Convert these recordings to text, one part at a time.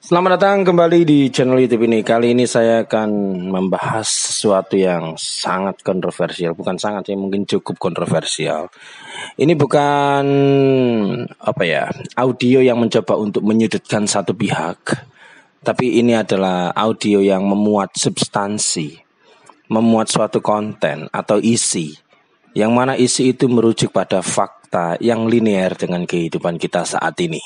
Selamat datang kembali di channel YouTube ini. Kali ini saya akan membahas sesuatu yang sangat kontroversial. Bukan sangat, ya mungkin cukup kontroversial. Ini bukan audio yang mencoba untuk menyudutkan satu pihak, tapi ini adalah audio yang memuat substansi, memuat suatu konten atau isi, yang mana isi itu merujuk pada fakta yang linear dengan kehidupan kita saat ini.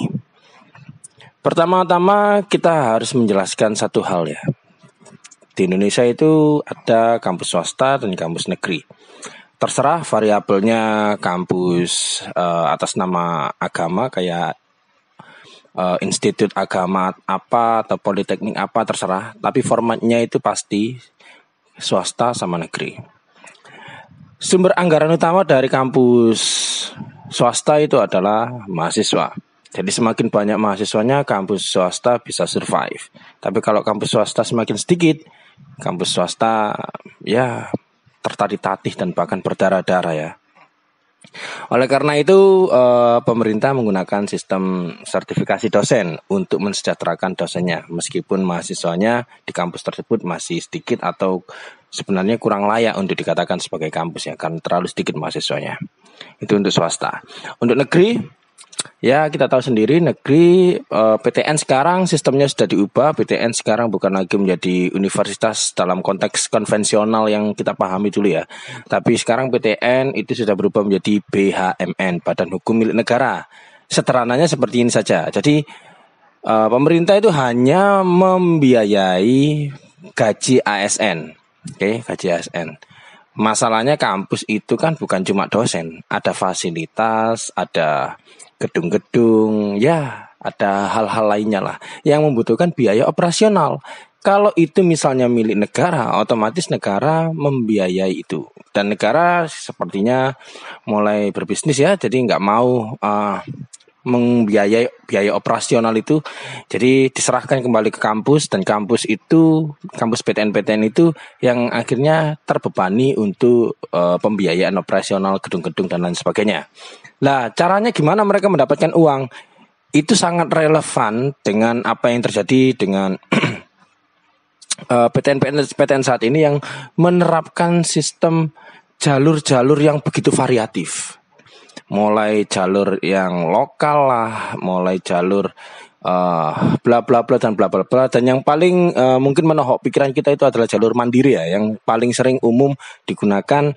Pertama-tama kita harus menjelaskan satu hal ya. Di Indonesia itu ada kampus swasta dan kampus negeri. Terserah variabelnya kampus atas nama agama kayak institut agama apa atau politeknik apa terserah. Tapi formatnya itu pasti swasta sama negeri. Sumber anggaran utama dari kampus swasta itu adalah mahasiswa. Jadi semakin banyak mahasiswanya, kampus swasta bisa survive. Tapi kalau kampus swasta semakin sedikit, kampus swasta ya tertatih-tatih dan bahkan berdarah-darah ya. Oleh karena itu pemerintah menggunakan sistem sertifikasi dosen untuk mensejahterakan dosennya, meskipun mahasiswanya di kampus tersebut masih sedikit atau sebenarnya kurang layak untuk dikatakan sebagai kampus ya, karena terlalu sedikit mahasiswanya. Itu untuk swasta. Untuk negeri, ya kita tahu sendiri negeri PTN sekarang sistemnya sudah diubah. PTN sekarang bukan lagi menjadi universitas dalam konteks konvensional yang kita pahami dulu ya. Tapi sekarang PTN itu sudah berubah menjadi BHMN, Badan Hukum Milik Negara. Sederhananya seperti ini saja. Jadi pemerintah itu hanya membiayai gaji ASN. Oke, gaji ASN. Masalahnya kampus itu kan bukan cuma dosen, ada fasilitas, ada gedung-gedung, ya ada hal-hal lainnya lah yang membutuhkan biaya operasional. Kalau itu misalnya milik negara, otomatis negara membiayai itu. Dan negara sepertinya mulai berbisnis ya, jadi nggak mau membiayai biaya operasional itu. Jadi diserahkan kembali ke kampus, dan kampus PTN-PTN itu yang akhirnya terbebani untuk pembiayaan operasional gedung-gedung dan lain sebagainya. Nah, caranya gimana mereka mendapatkan uang? Itu sangat relevan dengan apa yang terjadi dengan PTN saat ini yang menerapkan sistem jalur-jalur yang begitu variatif. Mulai jalur yang lokal lah, mulai jalur bla bla bla dan bla bla bla, dan yang paling mungkin menohok pikiran kita itu adalah jalur mandiri ya, yang paling sering umum digunakan.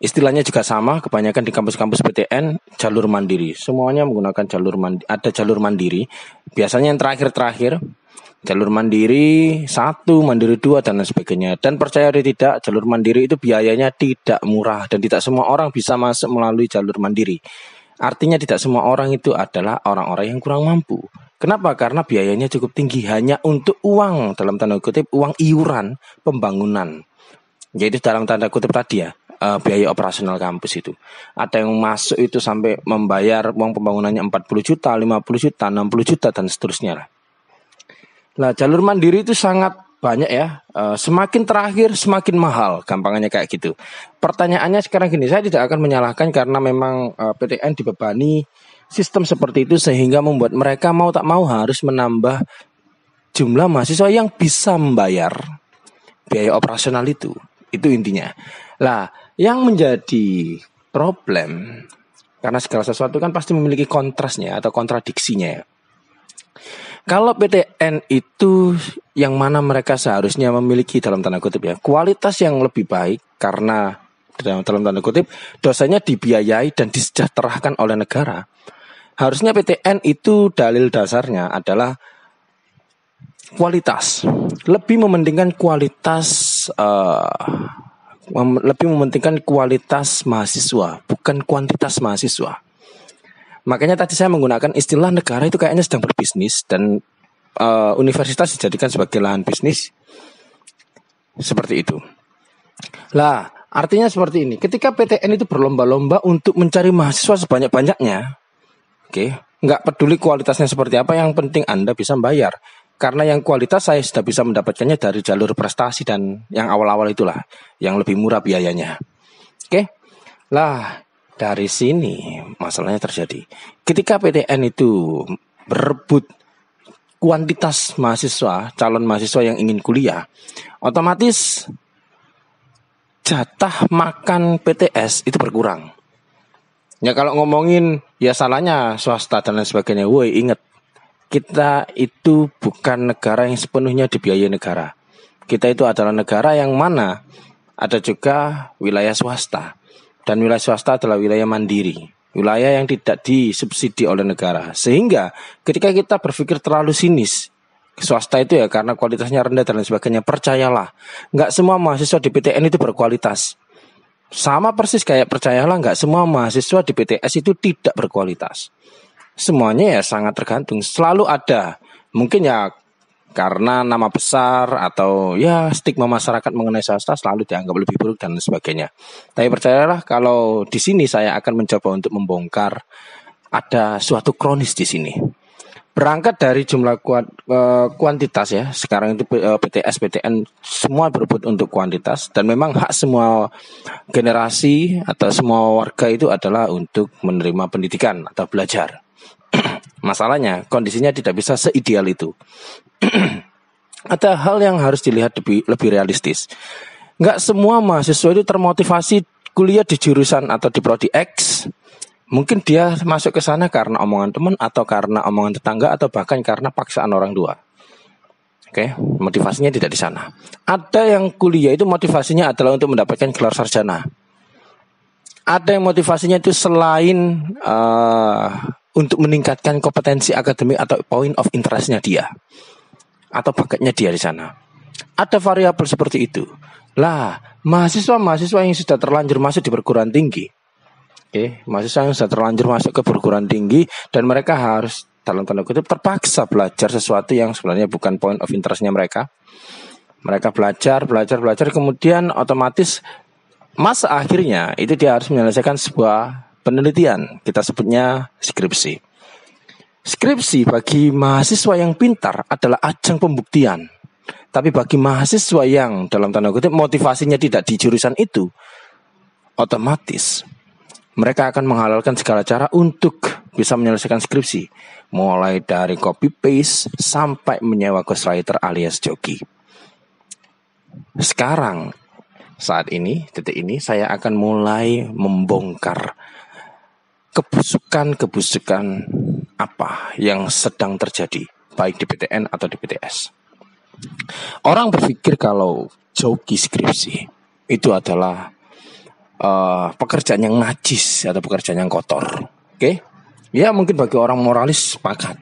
Istilahnya juga sama, kebanyakan di kampus-kampus PTN jalur mandiri. Semuanya menggunakan jalur mandiri. Ada jalur mandiri. Biasanya yang terakhir jalur mandiri 1, mandiri 2 dan lain sebagainya. Dan percaya atau tidak, jalur mandiri itu biayanya tidak murah dan tidak semua orang bisa masuk melalui jalur mandiri. Artinya tidak semua orang itu adalah orang-orang yang kurang mampu. Kenapa? Karena biayanya cukup tinggi, hanya untuk uang, dalam tanda kutip, uang iuran pembangunan. Yaitu dalam tanda kutip tadi ya, biaya operasional kampus itu. Ada yang masuk itu sampai membayar uang pembangunannya 40 juta, 50 juta, 60 juta dan seterusnya lah. Nah, jalur mandiri itu sangat banyak ya. Semakin terakhir semakin mahal, gampangannya kayak gitu. Pertanyaannya sekarang gini, saya tidak akan menyalahkan karena memang PTN dibebani sistem seperti itu sehingga membuat mereka mau tak mau harus menambah jumlah mahasiswa yang bisa membayar biaya operasional itu. Itu intinya. Lah, yang menjadi problem, karena segala sesuatu kan pasti memiliki kontrasnya atau kontradiksinya ya. Kalau PTN itu yang mana mereka seharusnya memiliki dalam tanda kutip ya kualitas yang lebih baik, karena dalam tanda kutip dosanya dibiayai dan disejahterakan oleh negara. Harusnya PTN itu dalil dasarnya adalah kualitas. Lebih mementingkan kualitas mahasiswa, bukan kuantitas mahasiswa. Makanya tadi saya menggunakan istilah negara itu kayaknya sedang berbisnis dan universitas dijadikan sebagai lahan bisnis. Seperti itu. Lah, artinya seperti ini. Ketika PTN itu berlomba-lomba untuk mencari mahasiswa sebanyak-banyaknya, oke, nggak peduli kualitasnya seperti apa, yang penting Anda bisa membayar. Karena yang kualitas saya sudah bisa mendapatkannya dari jalur prestasi dan yang awal-awal itulah, yang lebih murah biayanya. Oke. Lah, dari sini masalahnya terjadi. Ketika PTN itu berebut kuantitas mahasiswa, calon mahasiswa yang ingin kuliah, otomatis jatah makan PTS itu berkurang. Ya kalau ngomongin ya salahnya swasta dan lain sebagainya. Woi, ingat, kita itu bukan negara yang sepenuhnya dibiayai negara. Kita itu adalah negara yang mana ada juga wilayah swasta. Dan wilayah swasta adalah wilayah mandiri, wilayah yang tidak disubsidi oleh negara. Sehingga ketika kita berpikir terlalu sinis, swasta itu ya karena kualitasnya rendah dan lain sebagainya, percayalah, nggak semua mahasiswa di PTN itu berkualitas. Sama persis kayak percayalah, nggak semua mahasiswa di PTS itu tidak berkualitas. Semuanya ya sangat tergantung. Selalu ada, mungkin ya karena nama besar atau ya stigma masyarakat mengenai swasta selalu dianggap lebih buruk dan sebagainya. Tapi percayalah, kalau di sini saya akan mencoba untuk membongkar ada suatu kronis di sini. Berangkat dari jumlah kuantitas ya, sekarang itu PTS, PTN semua berebut untuk kuantitas, dan memang hak semua generasi atau semua warga itu adalah untuk menerima pendidikan atau belajar. Masalahnya kondisinya tidak bisa seideal itu. Ada hal yang harus dilihat lebih realistis. Nggak semua mahasiswa itu termotivasi kuliah di jurusan atau di prodi X. Mungkin dia masuk ke sana karena omongan teman, atau karena omongan tetangga, atau bahkan karena paksaan orang tua. Oke, motivasinya tidak di sana. Ada yang kuliah itu motivasinya adalah untuk mendapatkan gelar sarjana. Ada yang motivasinya itu selain untuk meningkatkan kompetensi akademik atau point of interest-nya dia, atau bakatnya dia di sana. Ada variabel seperti itu. Lah, mahasiswa yang sudah terlanjur masuk di perguruan tinggi, mahasiswa yang sudah terlanjur masuk ke perguruan tinggi, dan mereka harus dalam tanda kutip terpaksa belajar sesuatu yang sebenarnya bukan point of interest-nya mereka. Mereka belajar, kemudian otomatis masa akhirnya itu dia harus menyelesaikan sebuah penelitian, kita sebutnya skripsi. Skripsi bagi mahasiswa yang pintar adalah ajang pembuktian. Tapi bagi mahasiswa yang dalam tanda kutip motivasinya tidak di jurusan itu, otomatis mereka akan menghalalkan segala cara untuk bisa menyelesaikan skripsi, mulai dari copy paste sampai menyewa ghostwriter alias joki. Sekarang, saat ini, detik ini, saya akan mulai membongkar kebusukan apa yang sedang terjadi, baik di PTN atau di PTS. Orang berpikir kalau joki skripsi itu adalah pekerjaan yang najis atau pekerjaan yang kotor. Ya mungkin bagi orang moralis sepakat.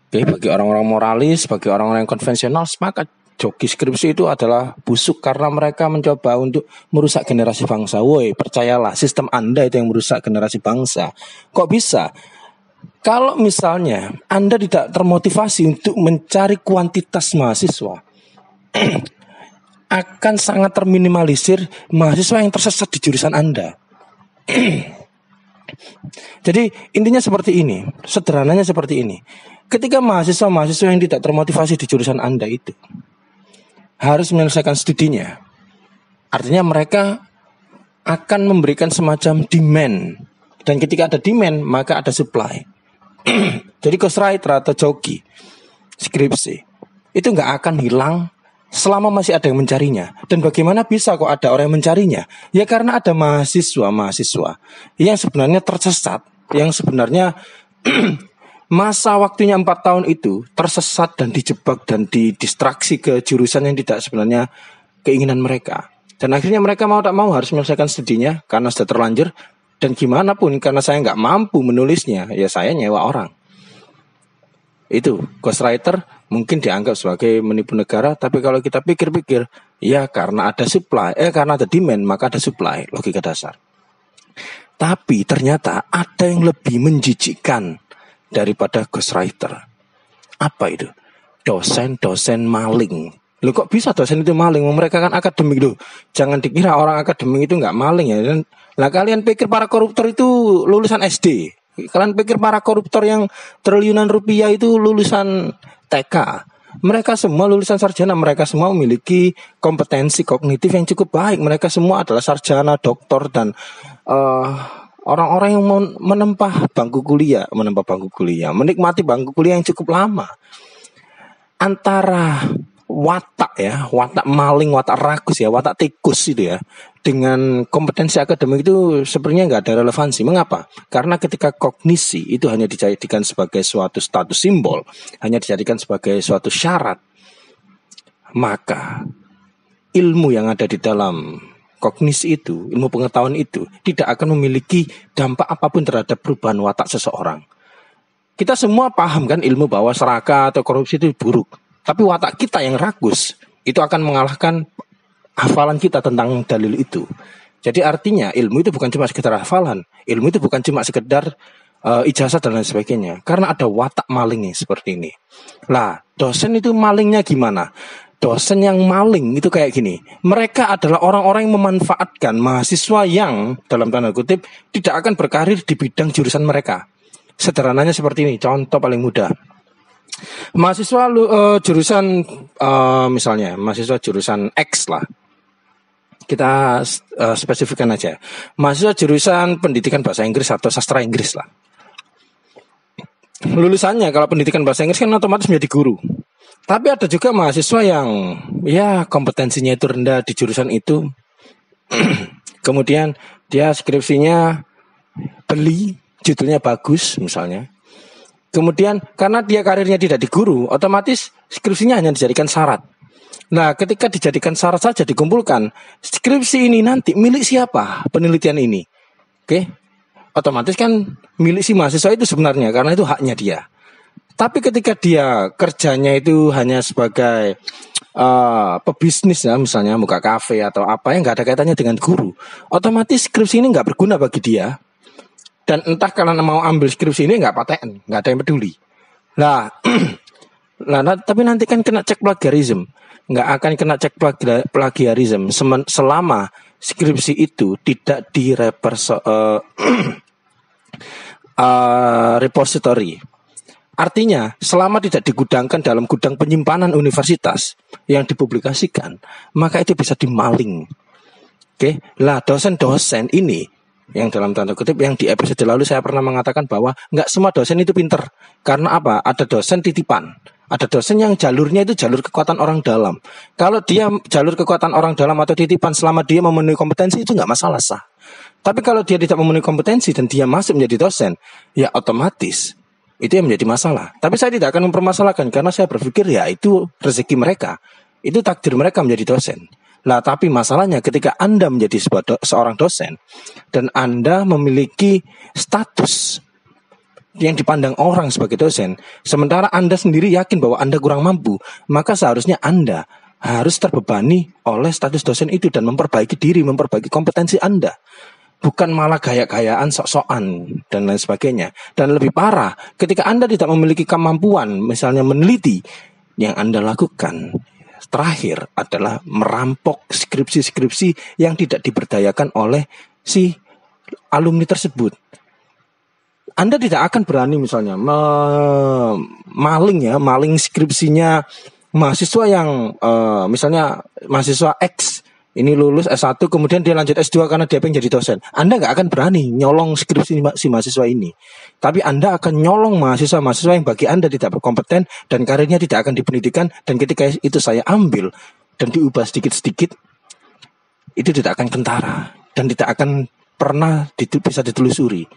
Bagi orang-orang moralis, bagi orang-orang yang konvensional sepakat. Joki skripsi itu adalah busuk karena mereka mencoba untuk merusak generasi bangsa. Woi, percayalah, sistem Anda itu yang merusak generasi bangsa. Kok bisa? Kalau misalnya Anda tidak termotivasi untuk mencari kuantitas mahasiswa, akan sangat terminimalisir mahasiswa yang tersesat di jurusan Anda. Jadi intinya seperti ini, sederhananya seperti ini. Ketika mahasiswa yang tidak termotivasi di jurusan Anda itu harus menyelesaikan studinya, artinya mereka akan memberikan semacam demand. Dan ketika ada demand, maka ada supply. Jadi ghostwriter atau joki skripsi itu nggak akan hilang selama masih ada yang mencarinya. Dan bagaimana bisa kok ada orang yang mencarinya? Ya karena ada mahasiswa yang sebenarnya tersesat, yang sebenarnya masa waktunya 4 tahun itu tersesat dan dijebak dan didistraksi ke jurusan yang tidak sebenarnya keinginan mereka. Dan akhirnya mereka mau tak mau harus menyelesaikan studinya karena sudah terlanjur. Dan gimana pun karena saya nggak mampu menulisnya, ya saya nyewa orang. Itu ghostwriter mungkin dianggap sebagai menipu negara, tapi kalau kita pikir-pikir, ya karena ada supply, karena ada demand maka ada supply, logika dasar. Tapi ternyata ada yang lebih menjijikkan daripada ghostwriter. Apa itu? Dosen-dosen maling. Loh kok bisa dosen itu maling? Mereka kan akademik loh. Jangan dikira orang akademik itu nggak maling ya. Lah kalian pikir para koruptor itu lulusan SD? Kalian pikir para koruptor yang triliunan rupiah itu lulusan TK? Mereka semua lulusan sarjana. Mereka semua memiliki kompetensi kognitif yang cukup baik. Mereka semua adalah sarjana, doktor, dan Orang-orang yang menempuh bangku kuliah, menikmati bangku kuliah yang cukup lama. Antara watak maling, watak rakus ya, watak tikus itu ya, dengan kompetensi akademik itu sebenarnya nggak ada relevansi. Mengapa? Karena ketika kognisi itu hanya dijadikan sebagai suatu status simbol, hanya dijadikan sebagai suatu syarat, maka ilmu yang ada di dalam kognisi itu, ilmu pengetahuan itu tidak akan memiliki dampak apapun terhadap perubahan watak seseorang. Kita semua paham kan ilmu bahwa serakah atau korupsi itu buruk. Tapi watak kita yang rakus itu akan mengalahkan hafalan kita tentang dalil itu. Jadi artinya ilmu itu bukan cuma sekedar hafalan. Ilmu itu bukan cuma sekedar ijazah dan lain sebagainya. Karena ada watak malingnya seperti ini. Lah, dosen itu malingnya gimana? Dosen yang maling itu kayak gini. Mereka adalah orang-orang yang memanfaatkan mahasiswa yang dalam tanda kutip tidak akan berkarir di bidang jurusan mereka. Sederhananya seperti ini, contoh paling mudah. Mahasiswa jurusan misalnya mahasiswa jurusan X lah. Kita spesifikkan aja. Mahasiswa jurusan pendidikan bahasa Inggris atau sastra Inggris lah. Lulusannya kalau pendidikan bahasa Inggris kan otomatis menjadi guru. Tapi ada juga mahasiswa yang ya kompetensinya itu rendah di jurusan itu. Kemudian dia skripsinya beli, judulnya bagus misalnya. Kemudian karena dia karirnya tidak di guru, otomatis skripsinya hanya dijadikan syarat. Nah, ketika dijadikan syarat saja dikumpulkan, skripsi ini nanti milik siapa penelitian ini? Oke, otomatis kan milik si mahasiswa itu sebenarnya karena itu haknya dia. Tapi ketika dia kerjanya itu hanya sebagai pebisnis ya, misalnya buka kafe atau apa yang nggak ada kaitannya dengan guru, otomatis skripsi ini nggak berguna bagi dia. Dan entah kalian mau ambil skripsi ini nggak paten, nggak ada yang peduli. Lah, tapi nanti kan kena cek plagiarism, nggak akan kena cek plagiarism selama skripsi itu tidak di repository. Artinya, selama tidak digudangkan dalam gudang penyimpanan universitas yang dipublikasikan, maka itu bisa dimaling. Oke, lah dosen-dosen ini yang dalam tanda kutip yang di episode lalu saya pernah mengatakan bahwa nggak semua dosen itu pinter. Karena apa? Ada dosen titipan. Ada dosen yang jalurnya itu jalur kekuatan orang dalam. Kalau dia jalur kekuatan orang dalam atau titipan selama dia memenuhi kompetensi itu nggak masalah sah. Tapi kalau dia tidak memenuhi kompetensi dan dia masuk menjadi dosen, ya otomatis itu yang menjadi masalah. Tapi saya tidak akan mempermasalahkan karena saya berpikir ya itu rezeki mereka. Itu takdir mereka menjadi dosen. Lah tapi masalahnya ketika Anda menjadi seorang dosen dan Anda memiliki status yang dipandang orang sebagai dosen, sementara Anda sendiri yakin bahwa Anda kurang mampu, maka seharusnya Anda harus terbebani oleh status dosen itu dan memperbaiki diri, memperbaiki kompetensi Anda. Bukan malah gaya-gayaan, sok-sokan dan lain sebagainya. Dan lebih parah, ketika Anda tidak memiliki kemampuan, misalnya meneliti, yang Anda lakukan terakhir adalah merampok skripsi-skripsi yang tidak diberdayakan oleh si alumni tersebut. Anda tidak akan berani misalnya maling skripsinya mahasiswa yang misalnya mahasiswa X ini lulus S1 kemudian dia lanjut S2 karena dia pengen jadi dosen. Anda nggak akan berani nyolong skripsi si mahasiswa ini. Tapi Anda akan nyolong mahasiswa-mahasiswa yang bagi Anda tidak berkompeten dan karirnya tidak akan di pendidikan. Dan ketika itu saya ambil dan diubah sedikit-sedikit, itu tidak akan kentara dan tidak akan pernah bisa ditelusuri.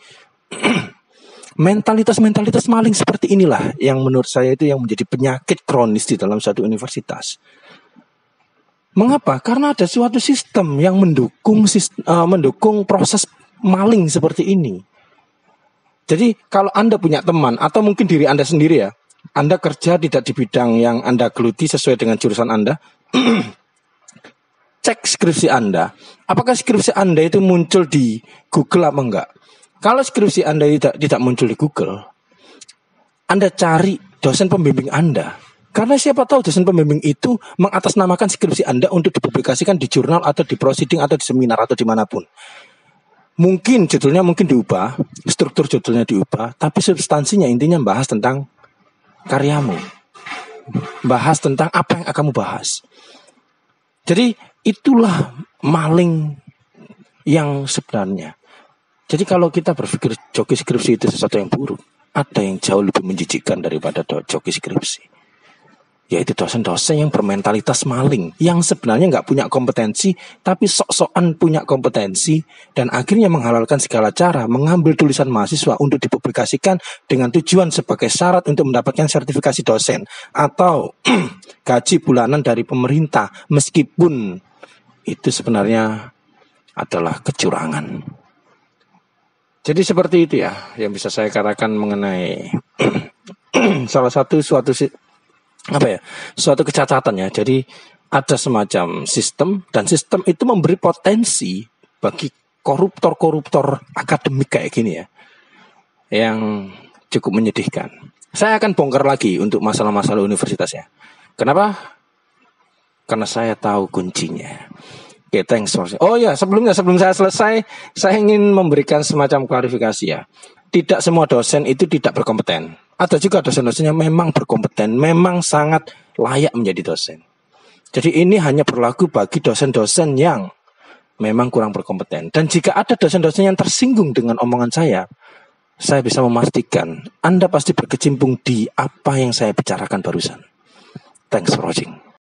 Mentalitas maling seperti inilah yang menurut saya itu yang menjadi penyakit kronis di dalam suatu universitas. Mengapa? Karena ada suatu sistem yang mendukung proses maling seperti ini. Jadi kalau Anda punya teman atau mungkin diri Anda sendiri ya, Anda kerja tidak di bidang yang Anda geluti sesuai dengan jurusan Anda, cek skripsi Anda. Apakah skripsi Anda itu muncul di Google apa enggak? Kalau skripsi Anda tidak muncul di Google, Anda cari dosen pembimbing Anda. Karena siapa tahu dosen pembimbing itu mengatasnamakan skripsi Anda untuk dipublikasikan di jurnal atau di proceeding atau di seminar atau dimanapun. Mungkin judulnya diubah, struktur judulnya diubah, tapi substansinya intinya bahas tentang karyamu. Bahas tentang apa yang kamu bahas. Jadi itulah maling yang sebenarnya. Jadi kalau kita berpikir joki skripsi itu sesuatu yang buruk, ada yang jauh lebih menjijikkan daripada joki skripsi, yaitu dosen-dosen yang bermentalitas maling, yang sebenarnya nggak punya kompetensi, tapi sok-sokan punya kompetensi, dan akhirnya menghalalkan segala cara mengambil tulisan mahasiswa untuk dipublikasikan dengan tujuan sebagai syarat untuk mendapatkan sertifikasi dosen atau gaji bulanan dari pemerintah, meskipun itu sebenarnya adalah kecurangan. Jadi seperti itu ya yang bisa saya katakan mengenai salah satu suatu kecacatan ya. Jadi ada semacam sistem, dan sistem itu memberi potensi bagi koruptor-koruptor akademik kayak gini ya, yang cukup menyedihkan. Saya akan bongkar lagi untuk masalah-masalah universitas ya. Kenapa? Karena saya tahu kuncinya. Oke, thanks. Oh ya, sebelum saya selesai, saya ingin memberikan semacam klarifikasi ya. Tidak semua dosen itu tidak berkompeten. Ada juga dosen-dosen yang memang berkompeten, memang sangat layak menjadi dosen. Jadi ini hanya berlaku bagi dosen-dosen yang memang kurang berkompeten. Dan jika ada dosen-dosen yang tersinggung dengan omongan saya bisa memastikan Anda pasti berkecimpung di apa yang saya bicarakan barusan. Thanks for watching.